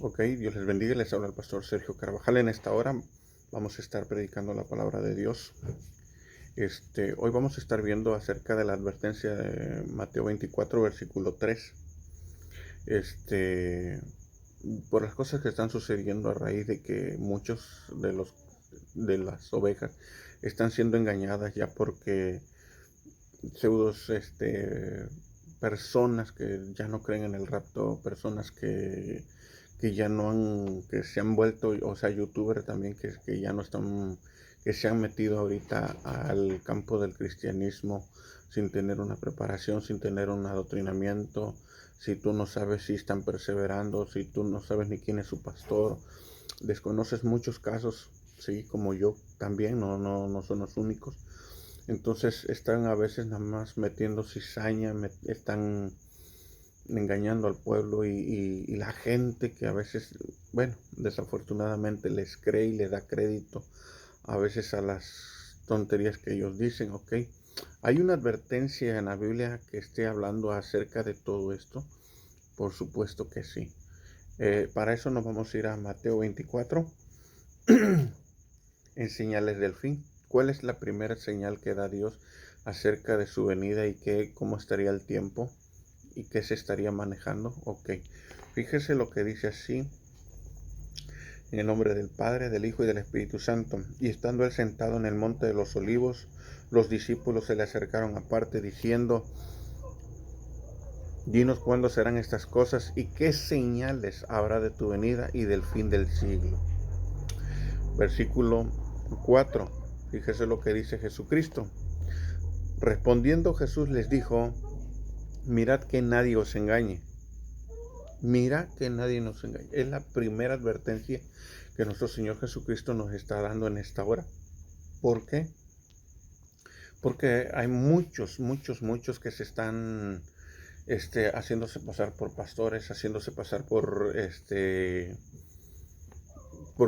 Ok, Dios les bendiga. Les habla el pastor Sergio Carvajal. En esta hora vamos a estar predicando la palabra de Dios. Hoy vamos a estar viendo acerca de la advertencia de Mateo 24, versículo 3. Por las cosas que están sucediendo a raíz de que muchos de las ovejas están siendo engañadas ya porque pseudos personas que ya no creen en el rapto, personas que ya no han, que se han vuelto, o sea, youtubers también que ya no están, que se han metido ahorita al campo del cristianismo sin tener una preparación, sin tener un adoctrinamiento. Si tú no sabes si están perseverando, si tú no sabes ni quién es su pastor, desconoces muchos casos, sí, como yo también, no son los únicos. Entonces están a veces nada más metiendo cizaña, están engañando al pueblo y la gente que a veces, bueno, desafortunadamente les cree y le da crédito a veces a las tonterías que ellos dicen, ¿ok? ¿Hay una advertencia en la Biblia que esté hablando acerca de todo esto? Por supuesto que sí. Para eso nos vamos a ir a Mateo 24 en señales del fin. ¿Cuál es la primera señal que da Dios acerca de su venida y cómo estaría el tiempo y qué se estaría manejando? Ok, fíjese lo que dice así, en el nombre del Padre, del Hijo y del Espíritu Santo. Y estando él sentado en el monte de los olivos, los discípulos se le acercaron aparte diciendo: Dinos cuándo serán estas cosas y qué señales habrá de tu venida y del fin del siglo. Versículo 4. Fíjese lo que dice Jesucristo. Respondiendo Jesús les dijo: Mirad que nadie os engañe. Mirad que nadie nos engañe. Es la primera advertencia que nuestro Señor Jesucristo nos está dando en esta hora. ¿Por qué? Porque hay muchos que se están haciéndose pasar por pastores, haciéndose pasar por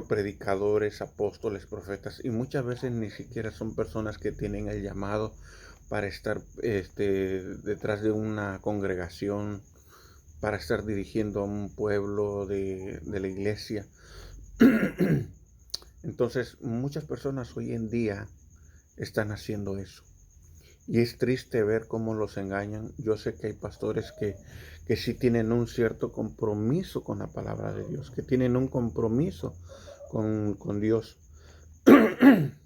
predicadores, apóstoles, profetas, y muchas veces ni siquiera son personas que tienen el llamado para estar detrás de una congregación, para estar dirigiendo a un pueblo de la iglesia. Entonces, muchas personas hoy en día están haciendo eso. Y es triste ver cómo los engañan. Yo sé que hay pastores que sí tienen un cierto compromiso con la palabra de Dios, que tienen un compromiso con Dios,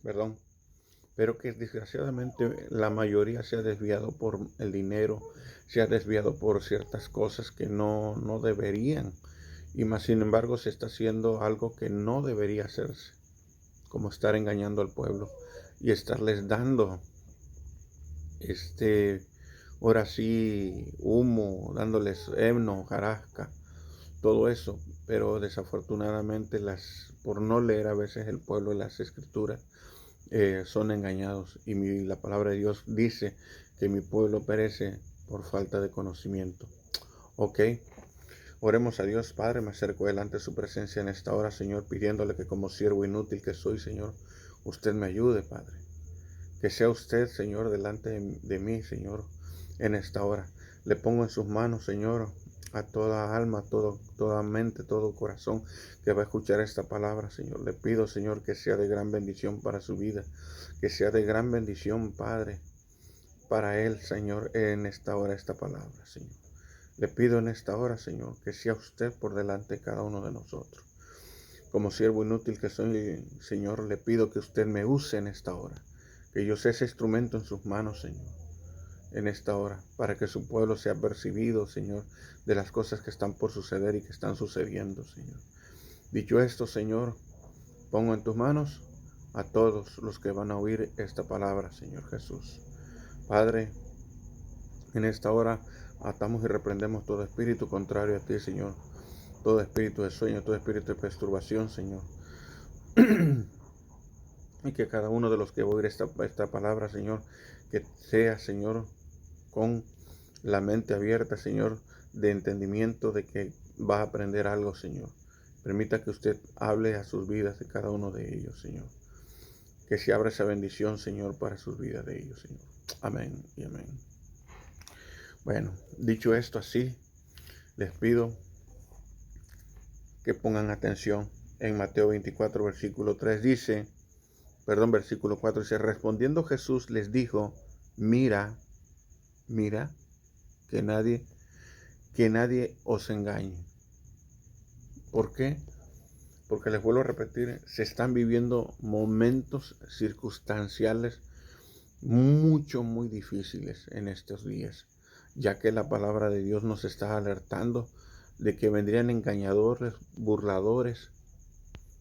perdón, pero que desgraciadamente la mayoría se ha desviado por el dinero, se ha desviado por ciertas cosas que no deberían, y más sin embargo se está haciendo algo que no debería hacerse, como estar engañando al pueblo y estarles dando ahora sí, humo, dándoles himno, jarasca, todo eso, pero desafortunadamente por no leer a veces el pueblo las escrituras, son engañados, y la palabra de Dios dice que mi pueblo perece por falta de conocimiento. Ok, oremos a Dios. Padre, me acerco delante de su presencia en esta hora, Señor, pidiéndole que como siervo inútil que soy, Señor, usted me ayude, Padre. Que sea usted, Señor, delante de mí, Señor, en esta hora. Le pongo en sus manos, Señor, a toda alma, toda mente, todo corazón que va a escuchar esta palabra, Señor. Le pido, Señor, que sea de gran bendición para su vida, que sea de gran bendición, Padre, para él, Señor, en esta hora, esta palabra, Señor. Le pido en esta hora, Señor, que sea usted por delante de cada uno de nosotros. Como siervo inútil que soy, Señor, le pido que usted me use en esta hora, que yo sea ese instrumento en sus manos, Señor, en esta hora, para que su pueblo sea percibido, Señor, de las cosas que están por suceder y que están sucediendo, Señor. Dicho esto, Señor, pongo en tus manos a todos los que van a oír esta palabra, Señor Jesús. Padre, en esta hora atamos y reprendemos todo espíritu contrario a ti, Señor, todo espíritu de sueño, todo espíritu de perturbación, Señor. Y que cada uno de los que va a oír esta palabra, Señor, que sea, Señor, con la mente abierta, Señor, de entendimiento de que va a aprender algo, Señor. Permita que usted hable a sus vidas de cada uno de ellos, Señor. Que se abra esa bendición, Señor, para sus vidas de ellos, Señor. Amén y amén. Bueno, dicho esto así, les pido que pongan atención. En Mateo 24, versículo 3 dice, versículo 4 dice, respondiendo Jesús les dijo, mira, que nadie os engañe. ¿Por qué? Porque les vuelvo a repetir, se están viviendo momentos circunstanciales muy difíciles en estos días, ya que la palabra de Dios nos está alertando de que vendrían engañadores, burladores,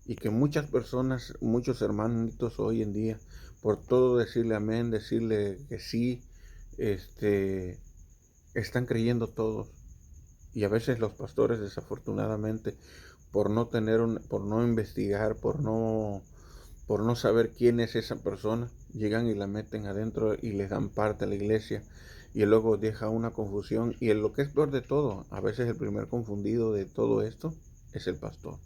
y que muchas personas, muchos hermanitos hoy en día, por todo decirle amén, decirle que sí, están creyendo todos. Y a veces los pastores, desafortunadamente, por no investigar, por no saber quién es esa persona, llegan y la meten adentro y les dan parte a la iglesia, y luego deja una confusión. Y lo que es peor de todo, a veces el primer confundido de todo esto es el pastor.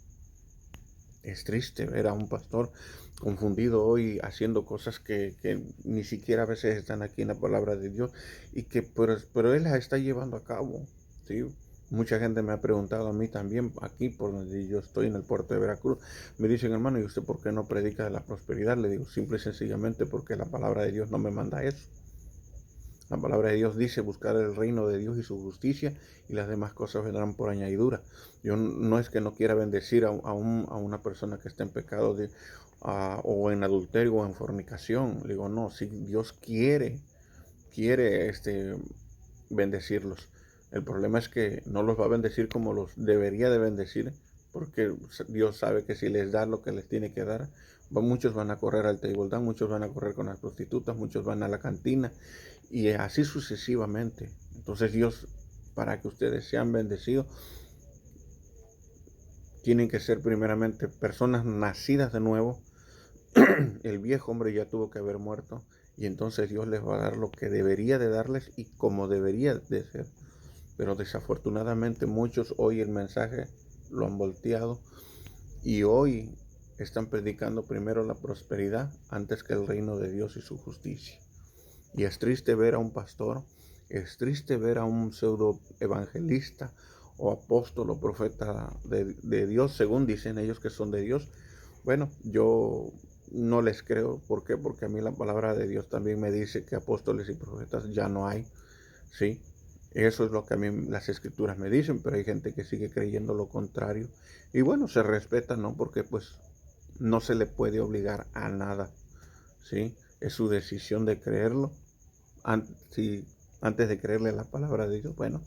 Es triste ver a un pastor confundido hoy haciendo cosas que ni siquiera a veces están aquí en la palabra de Dios, y que pero él las está llevando a cabo, ¿sí? Mucha gente me ha preguntado a mí también, aquí por donde yo estoy en el puerto de Veracruz, me dicen, hermano, ¿y usted por qué no predica de la prosperidad? Le digo, simple y sencillamente porque la palabra de Dios no me manda eso. La palabra de Dios dice buscar el reino de Dios y su justicia, y las demás cosas vendrán por añadidura. Yo no es que no quiera bendecir a una persona que está en pecado o en adulterio o en fornicación. Le digo, no, si Dios quiere bendecirlos. El problema es que no los va a bendecir como los debería de bendecir, porque Dios sabe que si les da lo que les tiene que dar, muchos van a correr al table dance, muchos van a correr con las prostitutas, muchos van a la cantina, y así sucesivamente. Entonces Dios, para que ustedes sean bendecidos, tienen que ser primeramente personas nacidas de nuevo. El viejo hombre ya tuvo que haber muerto, y entonces Dios les va a dar lo que debería de darles y como debería de ser. Pero desafortunadamente muchos hoy el mensaje lo han volteado, y hoy están predicando primero la prosperidad antes que el reino de Dios y su justicia. Y es triste ver a un pastor, es triste ver a un pseudo evangelista o apóstol o profeta de Dios, según dicen ellos que son de Dios. Bueno, yo no les creo. ¿Por qué? Porque a mí la palabra de Dios también me dice que apóstoles y profetas ya no hay, ¿sí? Eso es lo que a mí las escrituras me dicen, pero hay gente que sigue creyendo lo contrario. Y bueno, se respeta, ¿no? Porque pues no se le puede obligar a nada, ¿sí? Es su decisión de creerlo. Antes de creerle la palabra de Dios, bueno,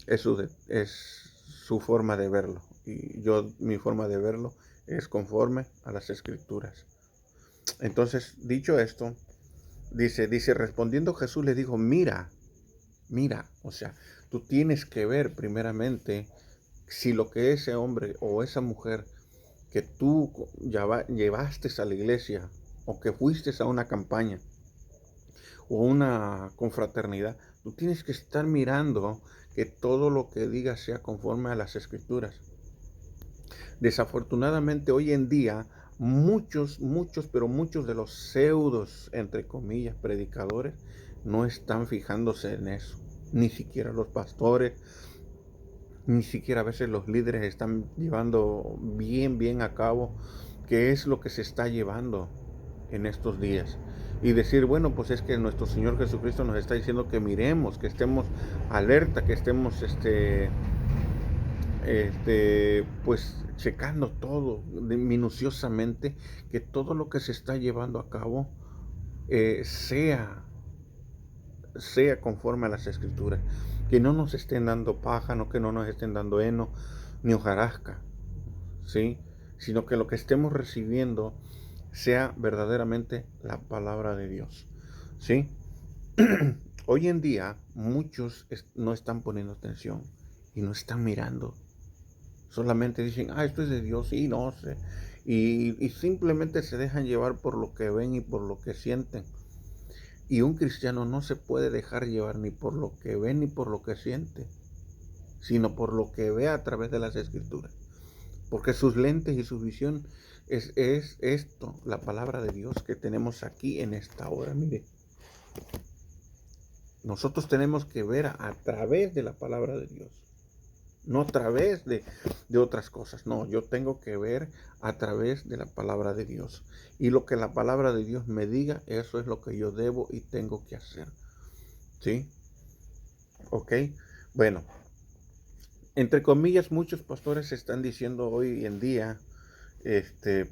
es su forma de verlo. Y mi forma de verlo es conforme a las escrituras. Entonces, dicho esto, dice, respondiendo Jesús le dijo, mira, o sea, tú tienes que ver primeramente si lo que ese hombre o esa mujer que tú llevaste a la iglesia, o que fuiste a una campaña o una confraternidad, tú tienes que estar mirando que todo lo que diga sea conforme a las escrituras. Desafortunadamente hoy en día muchos de los pseudos, entre comillas, predicadores no están fijándose en eso. Ni siquiera los pastores, ni siquiera a veces los líderes están llevando bien a cabo qué es lo que se está llevando en estos días. Y decir, bueno, pues es que nuestro Señor Jesucristo nos está diciendo que miremos, que estemos alerta, que estemos pues checando todo minuciosamente, que todo lo que se está llevando a cabo sea conforme a las escrituras, que no nos estén dando paja, no que no nos estén dando heno ni hojarasca, ¿sí? Sino que lo que estemos recibiendo sea verdaderamente la palabra de Dios, ¿sí? Hoy en día muchos no están poniendo atención y no están mirando. Solamente dicen, esto es de Dios, y no sé. Y simplemente se dejan llevar por lo que ven y por lo que sienten. Y un cristiano no se puede dejar llevar ni por lo que ve ni por lo que siente, sino por lo que ve a través de las escrituras. Porque sus lentes y su visión es esto, la palabra de Dios que tenemos aquí en esta hora. Mire, nosotros tenemos que ver a través de la palabra de Dios. no a través de otras cosas. No, yo tengo que ver a través de la palabra de Dios. Y lo que la palabra de Dios me diga, eso es lo que yo debo y tengo que hacer. ¿Sí? ¿Ok? Bueno, entre comillas, muchos pastores están diciendo hoy en día,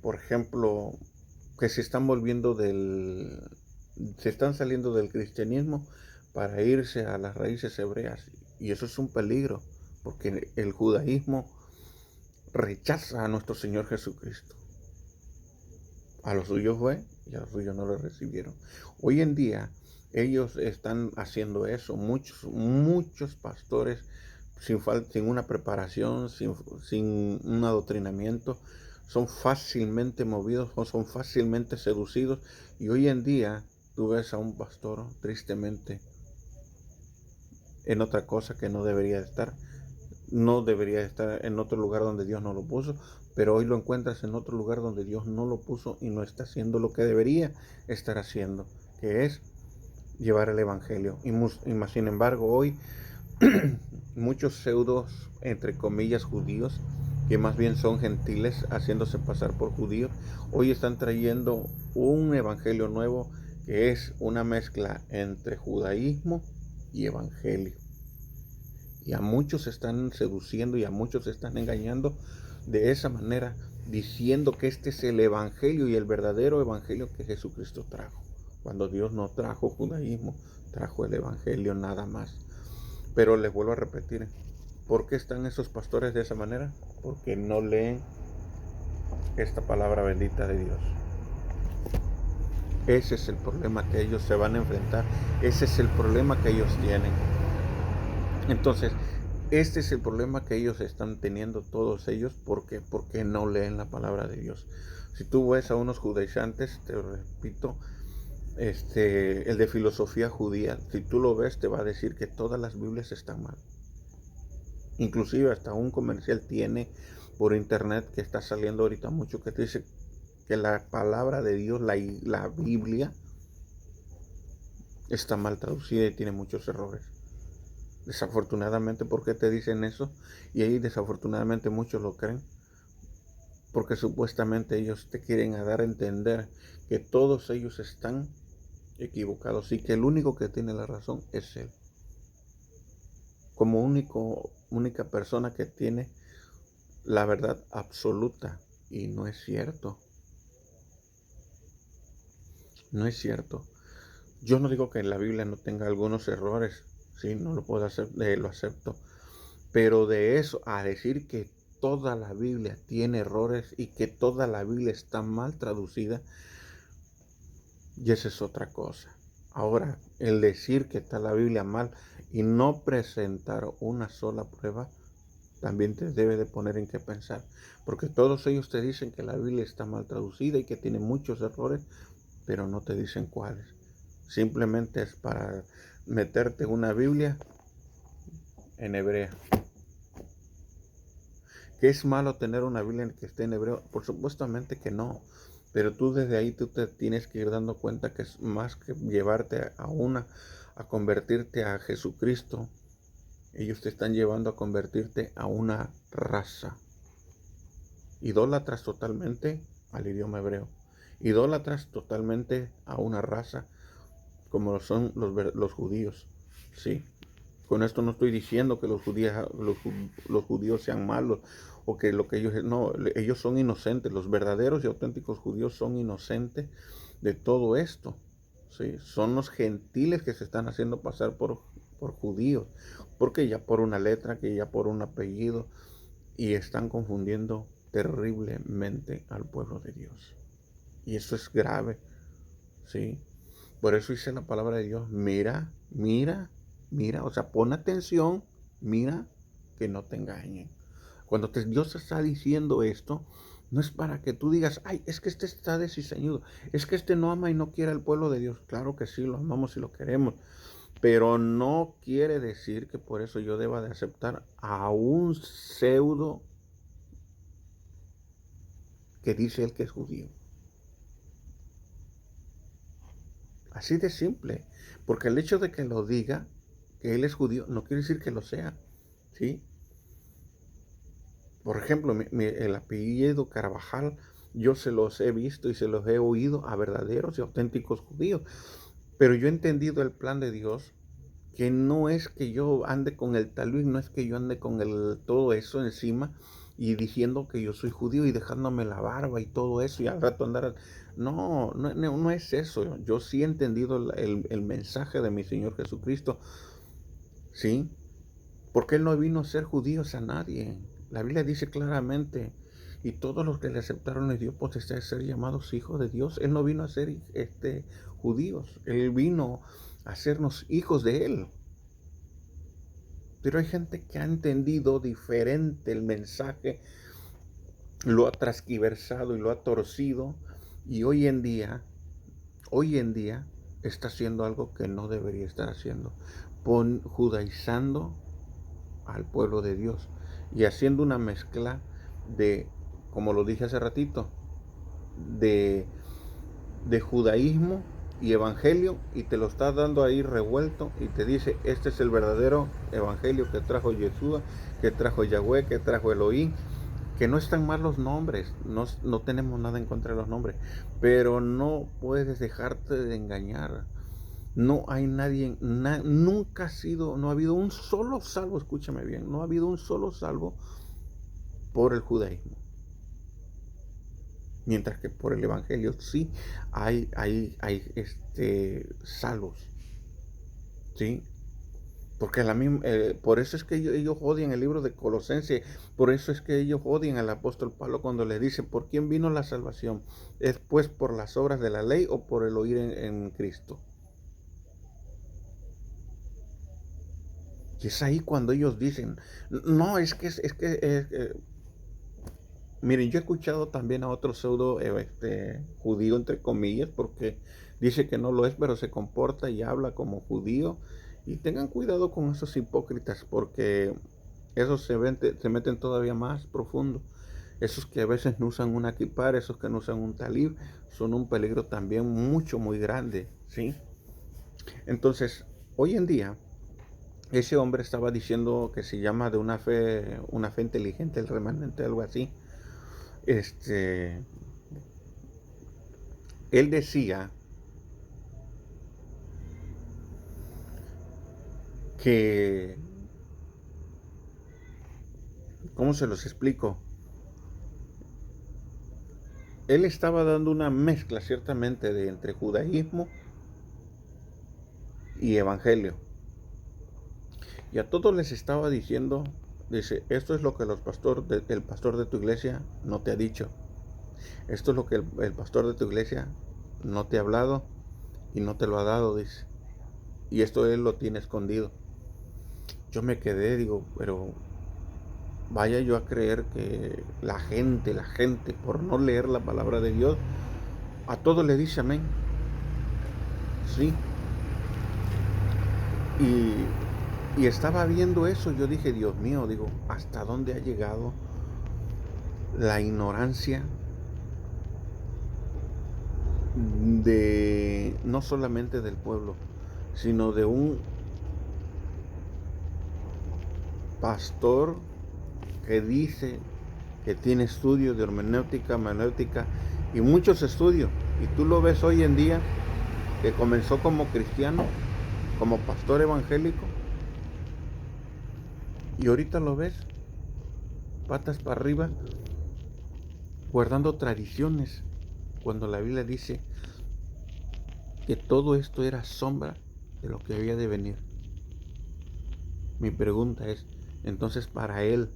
por ejemplo, que se están saliendo del cristianismo para irse a las raíces hebreas. Y eso es un peligro, porque el judaísmo rechaza a nuestro Señor Jesucristo. A los suyos fue y a los suyos no lo recibieron. Hoy en día ellos están haciendo eso. Muchos pastores sin una preparación, sin un adoctrinamiento, son fácilmente movidos o son fácilmente seducidos. Y hoy en día tú ves a un pastor tristemente en otra cosa que no debería estar. No debería estar en otro lugar donde Dios no lo puso, pero hoy lo encuentras en otro lugar donde Dios no lo puso y no está haciendo lo que debería estar haciendo, que es llevar el evangelio. Y más sin embargo, hoy muchos pseudos, entre comillas, judíos, que más bien son gentiles, haciéndose pasar por judíos, hoy están trayendo un evangelio nuevo que es una mezcla entre judaísmo y evangelio. Y a muchos están seduciendo y a muchos están engañando de esa manera, diciendo que este es el evangelio y el verdadero evangelio que Jesucristo trajo. Cuando Dios no trajo judaísmo, trajo el evangelio nada más. Pero les vuelvo a repetir, ¿por qué están esos pastores de esa manera? Porque no leen esta palabra bendita de Dios. Ese es el problema que ellos se van a enfrentar. Ese es el problema que ellos tienen. Entonces, este es el problema que ellos están teniendo todos ellos. ¿Por qué? Porque no leen la palabra de Dios. Si tú ves a unos judaizantes, te repito, el de filosofía judía, si tú lo ves, te va a decir que todas las Biblias están mal. Inclusive hasta un comercial tiene por internet que está saliendo ahorita mucho, que te dice que la palabra de Dios, la Biblia, está mal traducida y tiene muchos errores. Desafortunadamente, ¿por qué te dicen eso? Y ahí desafortunadamente muchos lo creen. Porque supuestamente ellos te quieren dar a entender que todos ellos están equivocados y que el único que tiene la razón es Él. Como única persona que tiene la verdad absoluta. Y no es cierto. No es cierto. Yo no digo que la Biblia no tenga algunos errores. Sí, no lo puedo hacer, lo acepto. Pero de eso a decir que toda la Biblia tiene errores y que toda la Biblia está mal traducida, y esa es otra cosa. Ahora, el decir que está la Biblia mal y no presentar una sola prueba, también te debe de poner en qué pensar. Porque todos ellos te dicen que la Biblia está mal traducida y que tiene muchos errores, pero no te dicen cuáles. Simplemente es para meterte una Biblia en hebrea. ¿Que es malo tener una Biblia que esté en hebreo? Por supuestamente que no. Pero tú desde ahí tú te tienes que ir dando cuenta que es más que llevarte a convertirte a Jesucristo. Ellos te están llevando a convertirte a una raza. Idólatras totalmente al idioma hebreo. Idólatras totalmente a una raza como lo son los judíos. Sí. Con esto no estoy diciendo que los judíos sean malos o que lo que ellos no, ellos son inocentes. Los verdaderos y auténticos judíos son inocentes de todo esto. ¿Sí? Son los gentiles que se están haciendo pasar por judíos, porque ya por una letra, que ya por un apellido, y están confundiendo terriblemente al pueblo de Dios. Y eso es grave. ¿Sí? Por eso dice la palabra de Dios, mira, o sea, pon atención, mira que no te engañen. Cuando Dios está diciendo esto, no es para que tú digas, ay, es que este está desdiseñado, es que este no ama y no quiere al pueblo de Dios. Claro que sí, lo amamos y lo queremos, pero no quiere decir que por eso yo deba de aceptar a un pseudo que dice él que es judío. Así de simple, porque el hecho de que lo diga, que él es judío, no quiere decir que lo sea, ¿sí? Por ejemplo, el apellido Carvajal, yo se los he visto y se los he oído a verdaderos y auténticos judíos. Pero yo he entendido el plan de Dios, que no es que yo ande con el talud, no es que yo ande con todo eso encima y diciendo que yo soy judío y dejándome la barba y todo eso y al rato andar. No es eso. Yo sí he entendido el mensaje de mi Señor Jesucristo, ¿sí? Porque Él no vino a ser judíos a nadie. La Biblia dice claramente, y todos los que le aceptaron les dio potestad de ser llamados hijos de Dios. Él no vino a ser judíos, Él vino a hacernos hijos de Él. Pero hay gente que ha entendido diferente el mensaje, lo ha transquiversado y lo ha torcido, y hoy en día está haciendo algo que no debería estar haciendo, judaizando al pueblo de Dios y haciendo una mezcla de, como lo dije hace ratito, de judaísmo y evangelio, y te lo está dando ahí revuelto y te dice, este es el verdadero evangelio que trajo Yeshua, que trajo Yahweh, que trajo Elohim, que no están mal los nombres, no tenemos nada en contra de los nombres, pero no puedes dejarte de engañar. No hay nadie, nunca no ha habido un solo salvo, escúchame bien, no ha habido un solo salvo por el judaísmo. Mientras que por el evangelio sí hay salvos, ¿sí? Porque por eso es que ellos odian el libro de Colosenses, por eso es que ellos odian al apóstol Pablo cuando le dice, ¿por quién vino la salvación? ¿Es pues por las obras de la ley o por el oír en Cristo? Y es ahí cuando ellos dicen, no, miren, yo he escuchado también a otro pseudo judío, entre comillas, porque dice que no lo es, pero se comporta y habla como judío. Y tengan cuidado con esos hipócritas, porque esos se meten todavía más profundo. Esos que a veces no usan una kipar, esos que no usan un talib, son un peligro también muy grande, ¿sí? Entonces, hoy en día, ese hombre estaba diciendo que se llama de una fe inteligente, el remanente, algo así. Él decía que, ¿cómo se los explico? Él estaba dando una mezcla ciertamente de entre judaísmo y evangelio. Y a todos les estaba diciendo, dice, esto es lo que el pastor de tu iglesia no te ha dicho. Esto es lo que el pastor de tu iglesia no te ha hablado y no te lo ha dado, dice. Y esto él lo tiene escondido. Yo me quedé, digo, pero vaya yo a creer que la gente, por no leer la palabra de Dios, a todo le dice amén. Sí. Y estaba viendo eso, yo dije, Dios mío, digo, ¿hasta dónde ha llegado la ignorancia de no solamente del pueblo, sino de un pastor que dice que tiene estudios de hermenéutica, y muchos estudios, y tú lo ves hoy en día, que comenzó como cristiano, como pastor evangélico, y ahorita lo ves patas para arriba guardando tradiciones, cuando la Biblia dice que todo esto era sombra de lo que había de venir. Mi pregunta es, entonces para él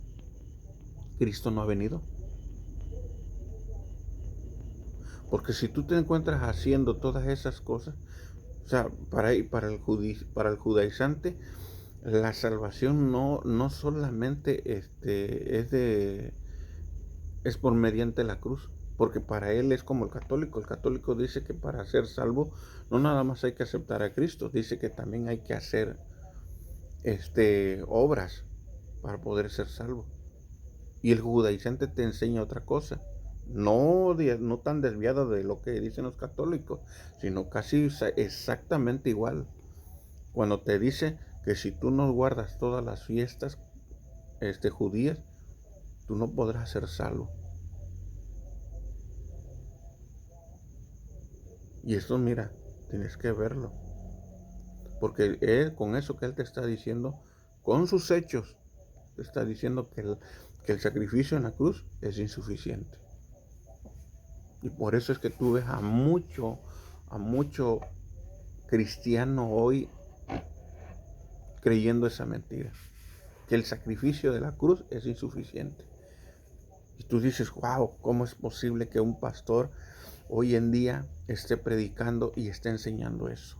Cristo no ha venido. Porque si tú te encuentras haciendo todas esas cosas, o sea, para el judaizante, la salvación no solamente es por mediante la cruz, porque para él es como el católico. El católico dice que para ser salvo no nada más hay que aceptar a Cristo, dice que también hay que hacer obras para poder ser salvo. Y el judaizante te enseña otra cosa, no tan desviada de lo que dicen los católicos, sino casi exactamente igual. Cuando te dice que si tú no guardas todas las fiestas judías, tú no podrás ser salvo. Y eso, mira, tienes que verlo. Porque con eso que Él te está diciendo, con sus hechos, te está diciendo que el sacrificio en la cruz es insuficiente. Y por eso es que tú ves a mucho cristiano hoy creyendo esa mentira, que el sacrificio de la cruz es insuficiente. Y tú dices, wow, ¿cómo es posible que un pastor hoy en día esté predicando y esté enseñando eso?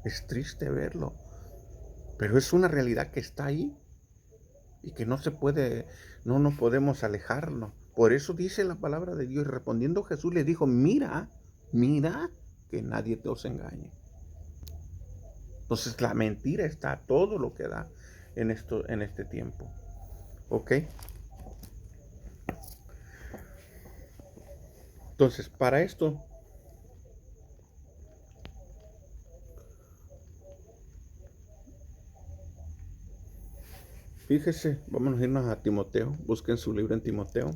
Es triste verlo, pero es una realidad que está ahí y que no se puede, no nos podemos alejarnos. Por eso dice la palabra de Dios, y respondiendo Jesús le dijo, mira que nadie te os engañe. Entonces la mentira está todo lo que da en este tiempo. ¿Ok? Entonces, para esto, fíjese, vamos a irnos a Timoteo. Busquen su libro en Timoteo.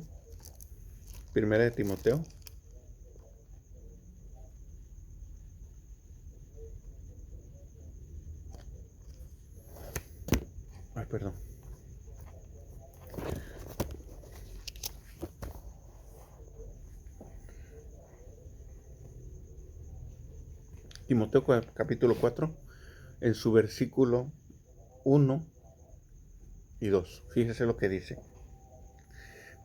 Primera de Timoteo. Ay, perdón. Timoteo capítulo 4, en su versículo 1 y 2. Fíjese lo que dice.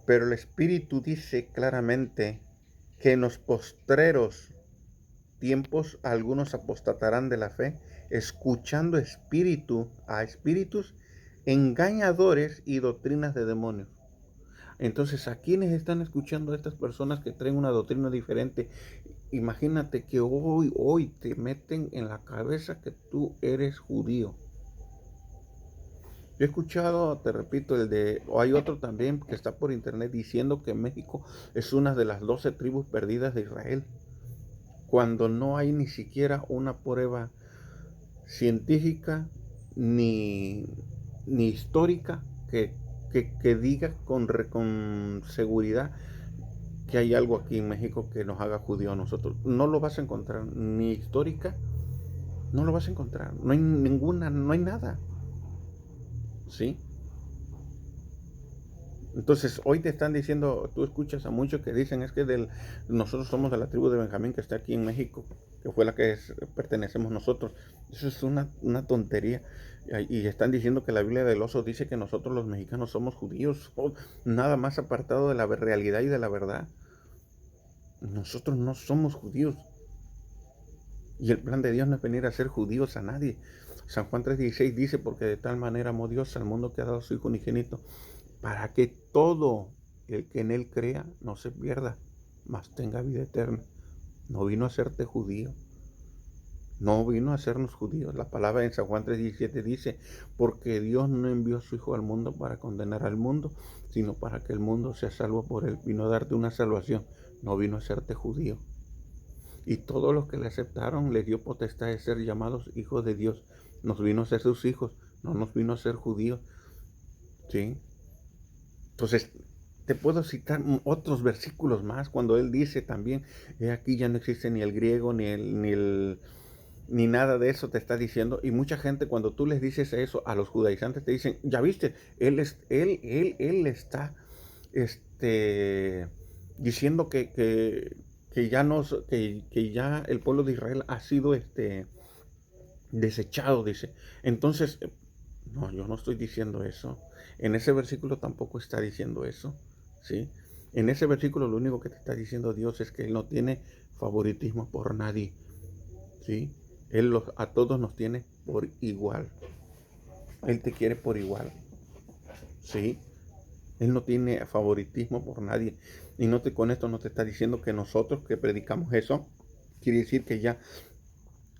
Pero el Espíritu dice claramente que en los postreros tiempos algunos apostatarán de la fe, escuchando a espíritus engañadores y doctrinas de demonios. Entonces, ¿a quiénes están escuchando estas personas que traen una doctrina diferente? Imagínate que hoy te meten en la cabeza que tú eres judío. Yo he escuchado, te repito, o hay otro también que está por internet diciendo que México es una de las 12 tribus perdidas de Israel, cuando no hay ni siquiera una prueba científica ni histórica que diga con seguridad que hay algo aquí en México que nos haga judíos a nosotros. No lo vas a encontrar, ni histórica, no lo vas a encontrar. No hay ninguna, no hay nada. ¿Sí? Entonces, hoy te están diciendo, tú escuchas a muchos que dicen, es que nosotros somos de la tribu de Benjamín que está aquí en México, que fue la que pertenecemos nosotros. Eso es una tontería. Y están diciendo que la Biblia del oso dice que nosotros los mexicanos somos judíos, nada más apartado de la realidad y de la verdad. Nosotros no somos judíos. Y el plan de Dios no es venir a ser judíos a nadie. San Juan 3:16 dice, porque de tal manera amó Dios al mundo que ha dado su Hijo unigénito, para que todo el que en él crea no se pierda, mas tenga vida eterna. No vino a hacerte judío. No vino a hacernos judíos. La palabra en San Juan 3:17 dice, porque Dios no envió a su Hijo al mundo para condenar al mundo, sino para que el mundo sea salvo por él. Vino a darte una salvación. No vino a hacerte judío. Y todos los que le aceptaron les dio potestad de ser llamados hijos de Dios. Nos vino a ser sus hijos, no nos vino a ser judíos. ¿Sí? Entonces, te puedo citar otros versículos más cuando él dice también, aquí ya no existe ni el griego ni nada de eso te está diciendo. Y mucha gente cuando tú les dices eso a los judaizantes te dicen, ya viste, él está diciendo que ya el pueblo de Israel ha sido desechado, dice. Entonces, no, yo no estoy diciendo eso. En ese versículo tampoco está diciendo eso, ¿sí? En ese versículo lo único que te está diciendo Dios es que Él no tiene favoritismo por nadie, ¿sí? Él a todos nos tiene por igual. Él te quiere por igual, ¿sí? Él no tiene favoritismo por nadie. Y con esto no te está diciendo que nosotros que predicamos eso, quiere decir que ya.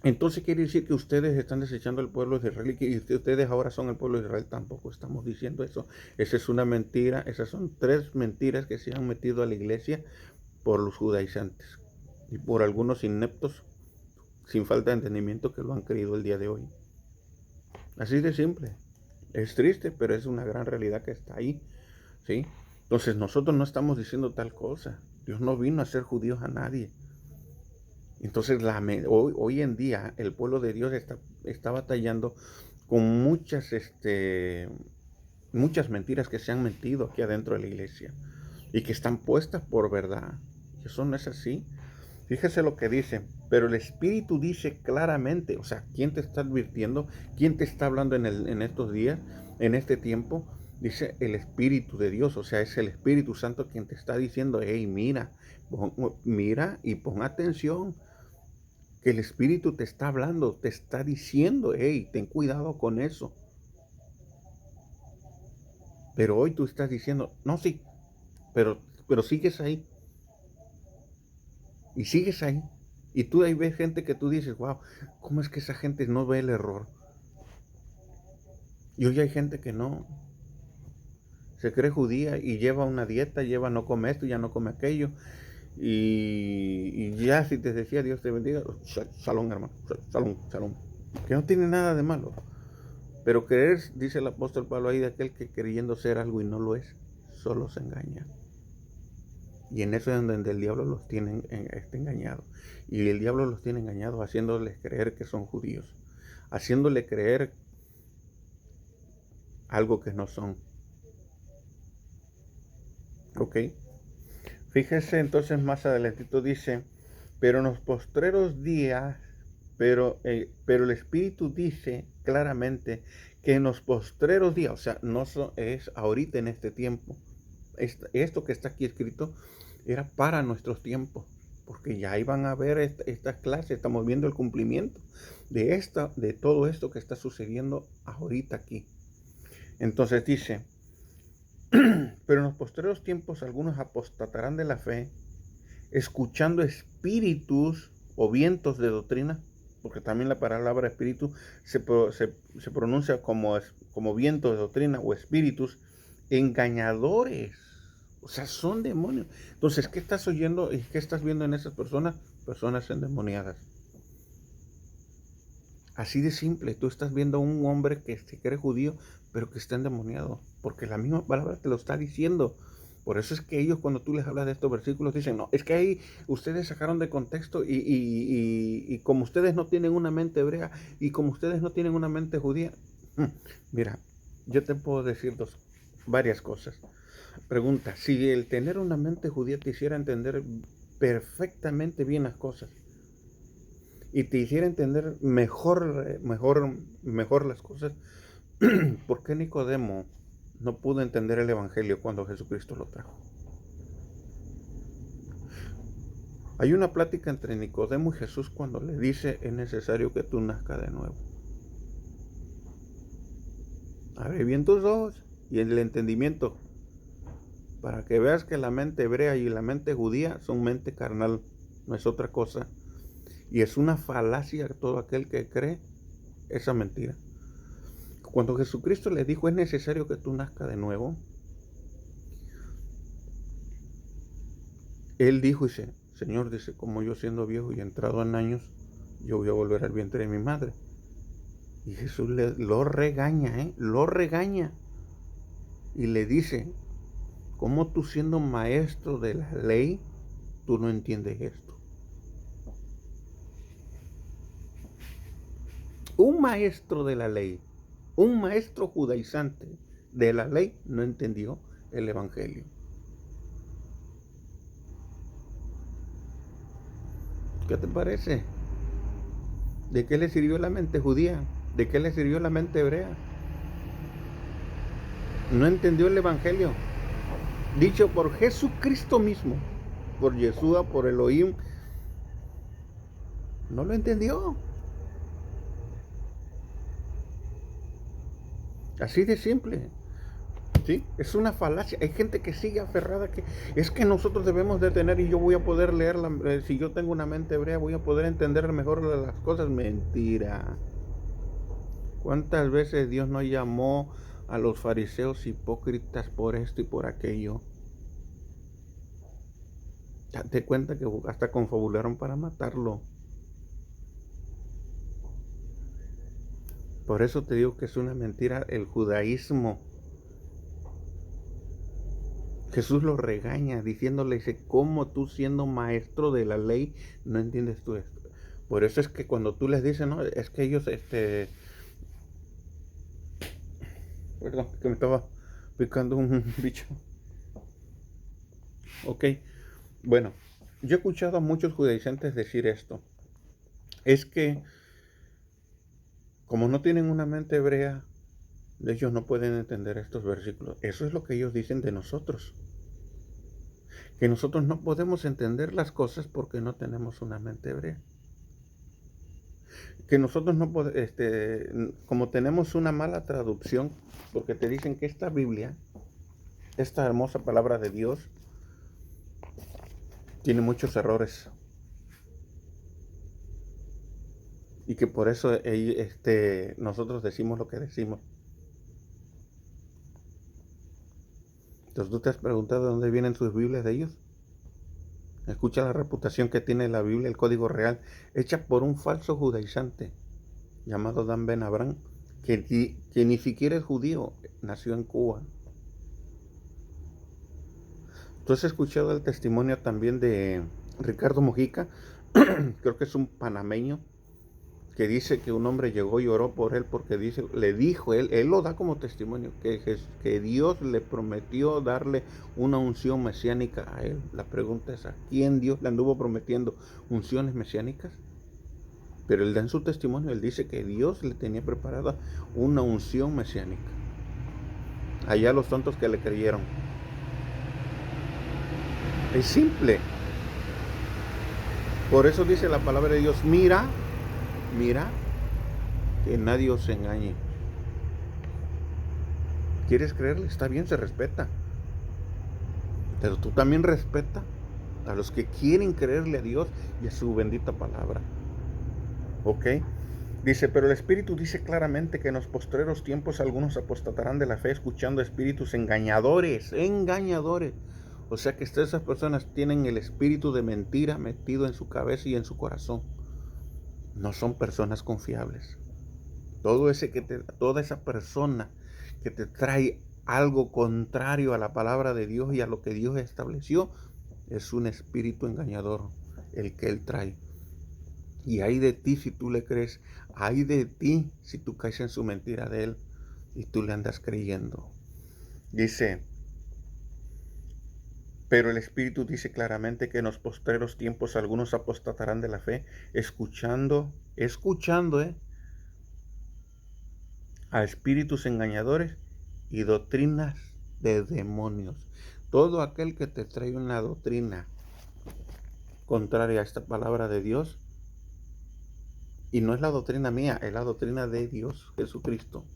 Entonces quiere decir que ustedes están desechando el pueblo de Israel y que ustedes ahora son el pueblo de Israel. Tampoco estamos diciendo eso. Esa es una mentira. Esas son 3 mentiras que se han metido a la iglesia por los judaizantes y por algunos ineptos sin falta de entendimiento que lo han creído el día de hoy. Así de simple. Es triste, pero es una gran realidad que está ahí, ¿sí? Entonces nosotros no estamos diciendo tal cosa. Dios no vino a hacer judíos a nadie. Entonces hoy en día el pueblo de Dios está batallando con muchas mentiras que se han metido aquí adentro de la iglesia y que están puestas por verdad. Y eso no es así. Fíjese lo que dice, pero el Espíritu dice claramente, o sea, ¿quién te está advirtiendo? ¿Quién te está hablando en estos días, en este tiempo? Dice el Espíritu de Dios, o sea, es el Espíritu Santo quien te está diciendo, hey, mira y pon atención, que el Espíritu te está hablando, te está diciendo, hey, ten cuidado con eso. Pero hoy tú estás diciendo, no, sí, pero sigues ahí. Y sigues ahí. Y tú ahí ves gente que tú dices, wow, ¿cómo es que esa gente no ve el error? Y hoy hay gente que no. Se cree judía y lleva una dieta, no come esto, ya no come aquello. Y ya si te decía Dios te bendiga, salón hermano, salón. Que no tiene nada de malo. Pero creer, dice el apóstol Pablo ahí, de aquel que creyendo ser algo y no lo es, solo se engaña. Y en eso es donde el diablo los tiene engañados. Y el diablo los tiene engañados haciéndoles creer que son judíos. Haciéndole creer algo que no son. ¿Ok? Fíjese entonces más adelantito dice, pero en los postreros días, pero el Espíritu dice claramente que en los postreros días, o sea, no es ahorita en este tiempo. Esto que está aquí escrito era para nuestros tiempos, porque ya iban a ver estas clases, estamos viendo el cumplimiento de todo esto que está sucediendo ahorita aquí. Entonces dice, pero en los posteriores tiempos algunos apostatarán de la fe, escuchando espíritus o vientos de doctrina, porque también la palabra espíritu se pronuncia como viento de doctrina o espíritus engañadores. O sea, son demonios. Entonces, ¿qué estás oyendo y qué estás viendo en esas personas? Personas endemoniadas. Así de simple, tú estás viendo a un hombre que se cree judío, pero que está endemoniado, porque la misma palabra te lo está diciendo. Por eso es que ellos cuando tú les hablas de estos versículos dicen, no, es que ahí ustedes sacaron de contexto y como ustedes no tienen una mente hebrea y como ustedes no tienen una mente judía, mira, yo te puedo decir varias cosas. Pregunta, si el tener una mente judía te hiciera entender perfectamente bien las cosas y te hiciera entender mejor las cosas, ¿por qué Nicodemo no pudo entender el Evangelio cuando Jesucristo lo trajo? Hay una plática entre Nicodemo y Jesús cuando le dice, es necesario que tú nazcas de nuevo. Abre bien tus ojos y el entendimiento, para que veas que la mente hebrea y la mente judía son mente carnal, no es otra cosa. Y es una falacia todo aquel que cree esa mentira. Cuando Jesucristo le dijo, es necesario que tú nazcas de nuevo, él dijo, dice, Señor, dice, como yo siendo viejo y entrado en años, yo voy a volver al vientre de mi madre. Y Jesús lo regaña, lo regaña. Y le dice, ¿cómo tú siendo maestro de la ley, tú no entiendes esto? Un maestro de la ley, un maestro judaizante de la ley no entendió el Evangelio. ¿Qué te parece? ¿De qué le sirvió la mente judía? ¿De qué le sirvió la mente hebrea? No entendió el Evangelio, dicho por Jesucristo mismo, por Yeshua, por Elohim. No lo entendió. Así de simple. ¿Sí? Es una falacia. Hay gente que sigue aferrada que es que nosotros debemos de tener y yo voy a poder leerla. Si yo tengo una mente hebrea voy a poder entender mejor las cosas. Mentira. ¿Cuántas veces Dios no llamó a los fariseos hipócritas por esto y por aquello? Date cuenta que hasta confabularon para matarlo. Por eso te digo que es una mentira el judaísmo. Jesús lo regaña diciéndole, dice, ¿cómo tú siendo maestro de la ley no entiendes tú esto? Por eso es que cuando tú les dices, no, es que ellos, perdón, que me estaba picando un bicho. Ok, bueno, yo he escuchado a muchos judaizantes decir esto. Es que como no tienen una mente hebrea, ellos no pueden entender estos versículos. Eso es lo que ellos dicen de nosotros. Que nosotros no podemos entender las cosas porque no tenemos una mente hebrea. Que nosotros no podemos, como tenemos una mala traducción, porque te dicen que esta Biblia, esta hermosa palabra de Dios, tiene muchos errores. Y que por eso nosotros decimos lo que decimos. Entonces, ¿tú te has preguntado de dónde vienen sus Biblias de ellos? Escucha la reputación que tiene la Biblia, el Código Real, hecha por un falso judaizante llamado Dan Ben Abraham, que ni siquiera es judío, nació en Cuba. ¿Tú has escuchado el testimonio también de Ricardo Mujica? Creo que es un panameño, que dice que un hombre llegó y oró por él porque le dijo, él lo da como testimonio, que Dios le prometió darle una unción mesiánica a él. La pregunta es, ¿a quién Dios le anduvo prometiendo unciones mesiánicas? Pero él da en su testimonio, él dice que Dios le tenía preparada una unción mesiánica. Allá los tontos que le creyeron. Es simple. Por eso dice la palabra de Dios, mira, que nadie os engañe. ¿Quieres creerle? Está bien, se respeta. Pero tú también respeta a los que quieren creerle a Dios y a su bendita palabra. ¿Ok? Dice, pero el Espíritu dice claramente que en los postreros tiempos algunos apostatarán de la fe escuchando espíritus engañadores. O sea que esas personas tienen el espíritu de mentira metido en su cabeza y en su corazón. No son personas confiables. Toda esa persona que te trae algo contrario a la palabra de Dios y a lo que Dios estableció, es un espíritu engañador el que él trae. Y hay de ti si tú le crees, hay de ti si tú caes en su mentira de él y tú le andas creyendo. Dice, pero el Espíritu dice claramente que en los postreros tiempos algunos apostatarán de la fe, escuchando a espíritus engañadores y doctrinas de demonios. Todo aquel que te trae una doctrina contraria a esta palabra de Dios, y no es la doctrina mía, es la doctrina de Dios Jesucristo.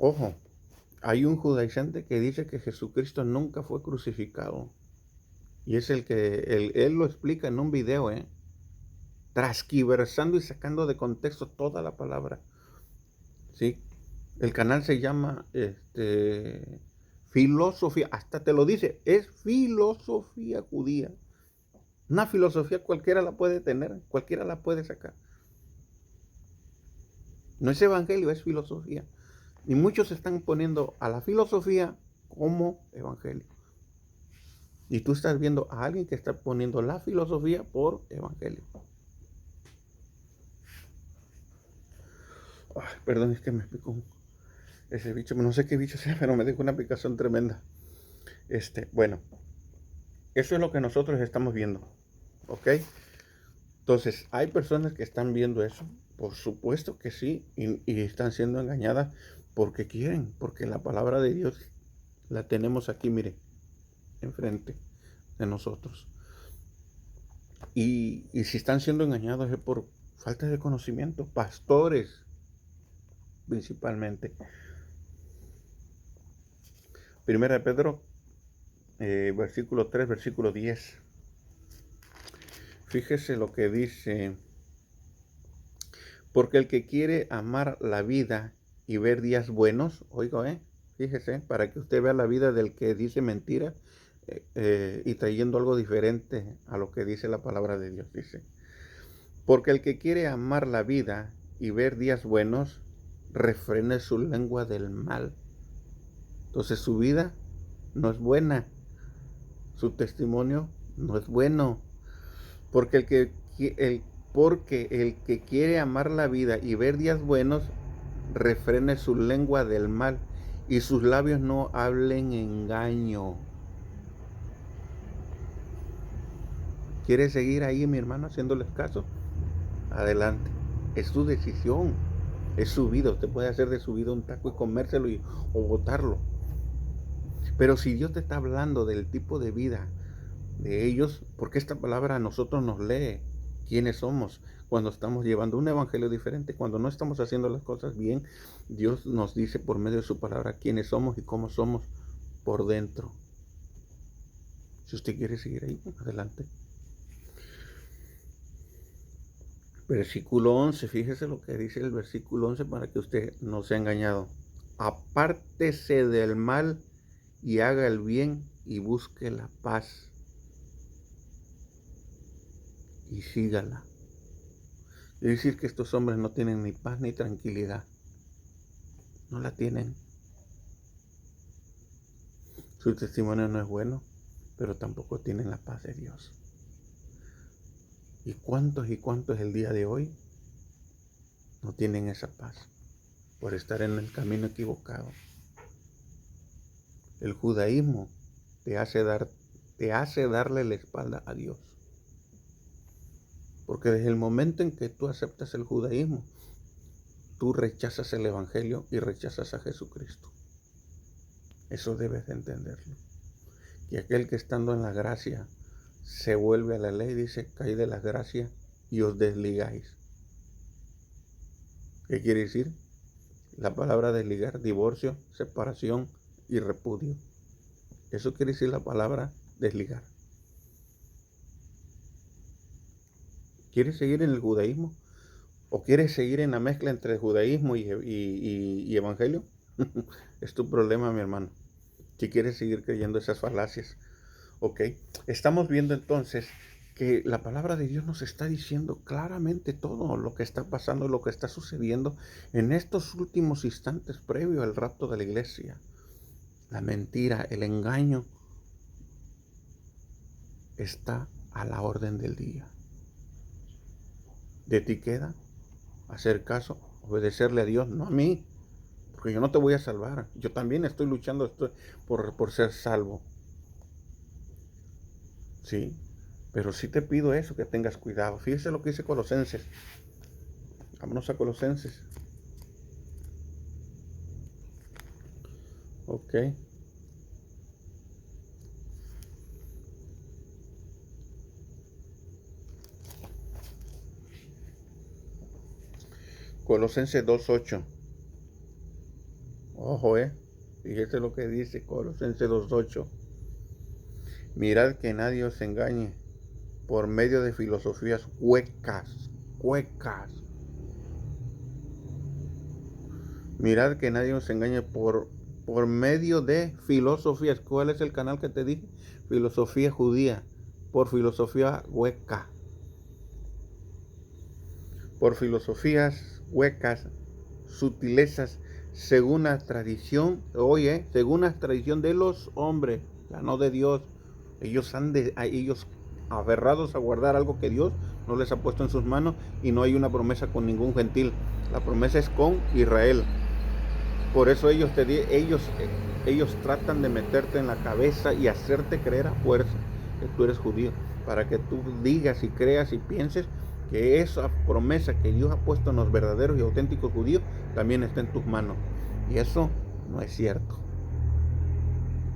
Ojo, hay un judaizante que dice que Jesucristo nunca fue crucificado. Y es él lo explica en un video, transquiversando y sacando de contexto toda la palabra. ¿Sí? El canal se llama Filosofía, hasta te lo dice, es filosofía judía. Una filosofía cualquiera la puede tener, cualquiera la puede sacar. No es evangelio, es filosofía. Y muchos están poniendo a la filosofía como evangelio. Y tú estás viendo a alguien que está poniendo la filosofía por evangelio. Ay, perdón, es que me picó ese bicho. No sé qué bicho sea, pero me dejó una picación tremenda. Bueno, eso es lo que nosotros estamos viendo. ¿Ok? Entonces, hay personas que están viendo eso. Por supuesto que sí. Y están siendo engañadas porque quieren. Porque la palabra de Dios la tenemos aquí, mire, enfrente de nosotros. Y si están siendo engañados es por falta de conocimiento. Pastores, principalmente. Primera de Pedro, versículo 3, versículo 10. Fíjese lo que dice. Porque el que quiere amar la vida y ver días buenos, fíjese, para que usted vea la vida del que dice mentira, y trayendo algo diferente a lo que dice la palabra de Dios. Dice, porque el que quiere amar la vida y ver días buenos, refrene su lengua del mal. Entonces su vida no es buena, su testimonio no es bueno, porque el que quiere amar la vida y ver días buenos, refrene su lengua del mal y sus labios no hablen engaño. ¿Quiere seguir ahí, mi hermano, haciéndoles caso? Adelante. Es su decisión, es su vida. Usted puede hacer de su vida un taco y comérselo o botarlo. Pero si Dios te está hablando del tipo de vida de ellos, porque esta palabra a nosotros nos lee quiénes somos cuando estamos llevando un evangelio diferente, cuando no estamos haciendo las cosas bien, Dios nos dice por medio de su palabra quiénes somos y cómo somos por dentro. Si usted quiere seguir ahí, adelante. Versículo 11, fíjese lo que dice el versículo 11 para que usted no sea engañado. Apártese del mal y haga el bien y busque la paz y sígala. Es decir que estos hombres no tienen ni paz ni tranquilidad. No la tienen. Su testimonio no es bueno, pero tampoco tienen la paz de Dios. ¿Y cuántos el día de hoy no tienen esa paz por estar en el camino equivocado? El judaísmo te hace darle la espalda a Dios. Porque desde el momento en que tú aceptas el judaísmo, tú rechazas el evangelio y rechazas a Jesucristo. Eso debes de entenderlo. Y aquel que estando en la gracia se vuelve a la ley, dice, caí de la gracia y os desligáis. ¿Qué quiere decir? La palabra desligar, divorcio, separación y repudio. Eso quiere decir la palabra desligar. ¿Quieres seguir en el judaísmo? ¿O quieres seguir en la mezcla entre judaísmo y evangelio? Es tu problema, mi hermano. Si quieres seguir creyendo esas falacias. Ok, estamos viendo entonces que la palabra de Dios nos está diciendo claramente todo lo que está pasando, lo que está sucediendo en estos últimos instantes previo al rapto de la iglesia. La mentira, el engaño está a la orden del día. De ti queda hacer caso, obedecerle a Dios, no a mí, porque yo no te voy a salvar. Yo también estoy luchando por ser salvo. Sí, pero sí te pido eso, que tengas cuidado. Fíjese lo que dice Colosenses. Vámonos a Colosenses. Ok. Colosenses 2:8. Ojo, fíjese lo que dice Colosenses 2:8. Mirad que nadie os engañe por medio de filosofías huecas. Mirad que nadie os engañe por medio de filosofías. ¿Cuál es el canal que te dije? Filosofía judía. Por filosofía hueca. Por filosofías huecas, sutilezas, según la tradición, según la tradición de los hombres, ya no de Dios. Ellos aferrados a guardar algo que Dios no les ha puesto en sus manos, y no hay una promesa con ningún gentil. La promesa es con Israel. Por eso ellos tratan de meterte en la cabeza y hacerte creer a fuerza que tú eres judío, para que tú digas y creas y pienses que esa promesa que Dios ha puesto en los verdaderos y auténticos judíos también está en tus manos. Y eso no es cierto.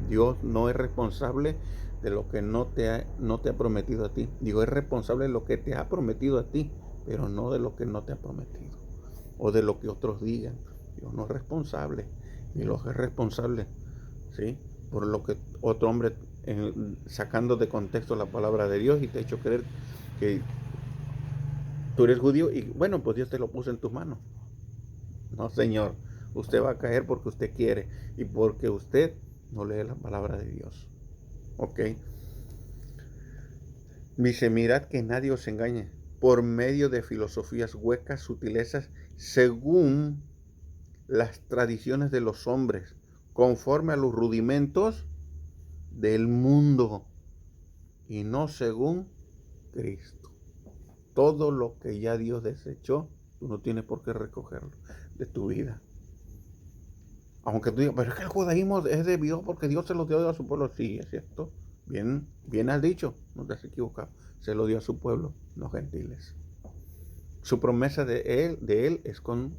Dios no es responsable de lo que no te ha prometido a ti. Dios es responsable de lo que te ha prometido a ti, pero no de lo que no te ha prometido, o de lo que otros digan. Dios no es responsable, ni los es responsable, ¿sí?, por lo que otro hombre, sacando de contexto la palabra de Dios, y te ha hecho creer que tú eres judío y bueno, pues Dios te lo puso en tus manos. No, señor, usted va a caer porque usted quiere y porque usted no lee la palabra de Dios. Ok. Dice, mirad que nadie os engañe por medio de filosofías huecas, sutilezas, según las tradiciones de los hombres, conforme a los rudimentos del mundo y no según Cristo. Todo lo que ya Dios desechó, tú no tienes por qué recogerlo de tu vida. Aunque tú digas, pero es que el judaísmo es de Dios porque Dios se lo dio a su pueblo. Sí, es cierto. Bien, bien has dicho, no te has equivocado. Se lo dio a su pueblo, los gentiles. Su promesa de él es con